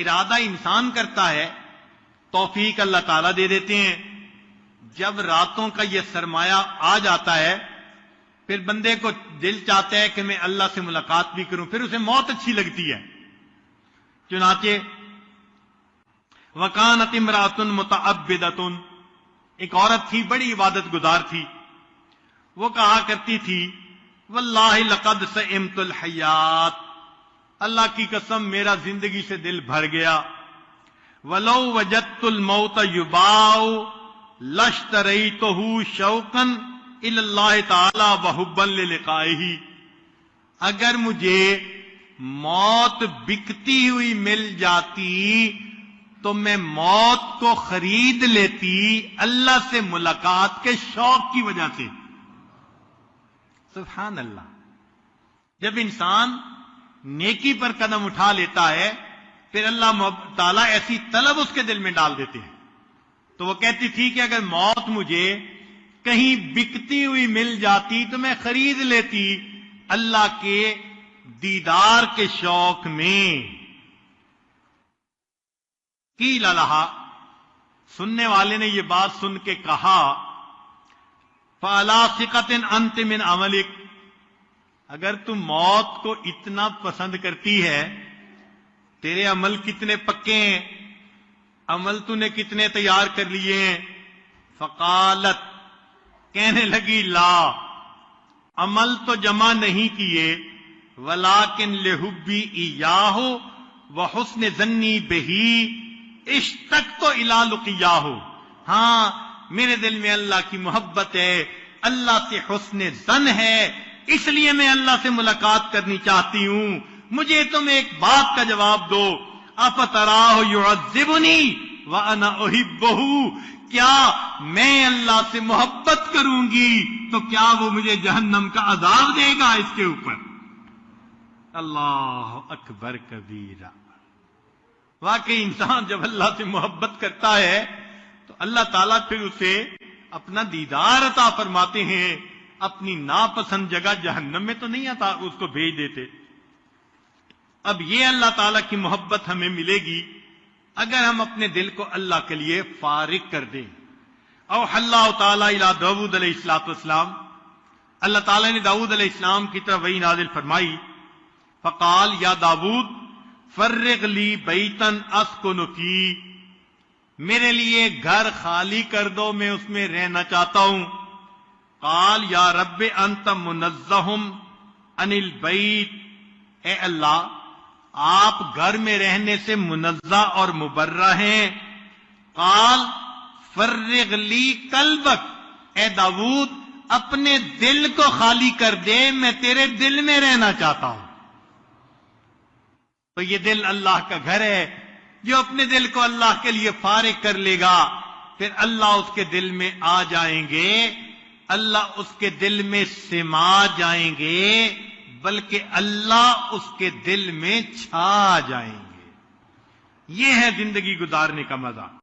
ارادہ انسان کرتا ہے، توفیق اللہ تعالیٰ دے دیتے ہیں۔ جب راتوں کا یہ سرمایہ آ جاتا ہے پھر بندے کو دل چاہتا ہے کہ میں اللہ سے ملاقات بھی کروں، پھر اسے موت اچھی لگتی ہے۔ چنانچہ وَكَانَتِ امْرَأَةٌ مُتَعَبِّدَةٌ، ایک عورت تھی بڑی عبادت گزار تھی، وہ کہا کرتی تھی وَاللَّهِ لَقَدْ سَئِمْتُ الْحَيَاةَ، اللہ کی قسم میرا زندگی سے دل بھر گیا۔ وَلَوْ وَجَدْتُ الْمَوْتَ يُبَاعُ لَاشْتَرَيْتُهُ شَوْقًا إِلَى اللَّهِ تَعَالَى وَحُبًّا لِلِقَائِهِ، اگر مجھے موت بکتی ہوئی مل جاتی تو میں موت کو خرید لیتی اللہ سے ملاقات کے شوق کی وجہ سے۔ سبحان اللہ، جب انسان نیکی پر قدم اٹھا لیتا ہے پھر اللہ تعالیٰ ایسی طلب اس کے دل میں ڈال دیتے ہیں۔ تو وہ کہتی تھی کہ اگر موت مجھے کہیں بکتی ہوئی مل جاتی تو میں خرید لیتی اللہ کے دیدار کے شوق میں۔ قیل لہا، سننے والے نے یہ بات سن کے کہا فَعَلَىٰ ثِقَةٍ أَنْتِ مِنْ عَمَلِكَ، اگر تم موت کو اتنا پسند کرتی ہے، تیرے عمل کتنے پکے ہیں، عمل تو نے کتنے تیار کر لیے ہیں۔ فقالت، کہنے لگی لا، عمل تو جمع نہیں کیے، ولیکن لحبی ایاہ وحسن ظنی بہی اشتقت الی لقیاہ، ہاں میرے دل میں اللہ کی محبت ہے، اللہ سے حسن ظن ہے، اس لیے میں اللہ سے ملاقات کرنی چاہتی ہوں۔ مجھے تم ایک بات کا جواب دو، افتراہ یعذبنی وانا احبہ، کیا میں اللہ سے محبت کروں گی تو کیا وہ مجھے جہنم کا عذاب دے گا اس کے اوپر؟ اللہ اکبر کبیرہ۔ واقعی انسان جب اللہ سے محبت کرتا ہے تو اللہ تعالیٰ پھر اسے اپنا دیدار عطا فرماتے ہیں، اپنی ناپسند جگہ جہنم میں تو نہیں عطا اس کو بھیج دیتے۔ اب یہ اللہ تعالیٰ کی محبت ہمیں ملے گی اگر ہم اپنے دل کو اللہ کے لیے فارغ کر دیں۔ اوحی اللہ تعالیٰ الی داؤد علیہ السلام، اللہ تعالیٰ نے داؤد علیہ السلام کی طرف وحی نازل فرمائی، فقال یا داؤد فرغ لی بیتا اسکن فی، میرے لیے گھر خالی کر دو، میں اس میں رہنا چاہتا ہوں۔ قال یا رب انت منزہ عن البیت، اے اللہ آپ گھر میں رہنے سے منزہ اور مبرہ ہیں۔ قال فرغ لی قلبک، اے داؤد اپنے دل کو خالی کر دے، میں تیرے دل میں رہنا چاہتا ہوں۔ تو یہ دل اللہ کا گھر ہے، جو اپنے دل کو اللہ کے لیے فارغ کر لے گا پھر اللہ اس کے دل میں آ جائیں گے، اللہ اس کے دل میں سما جائیں گے، بلکہ اللہ اس کے دل میں چھا جائیں گے۔ یہ ہے زندگی گزارنے کا مزہ۔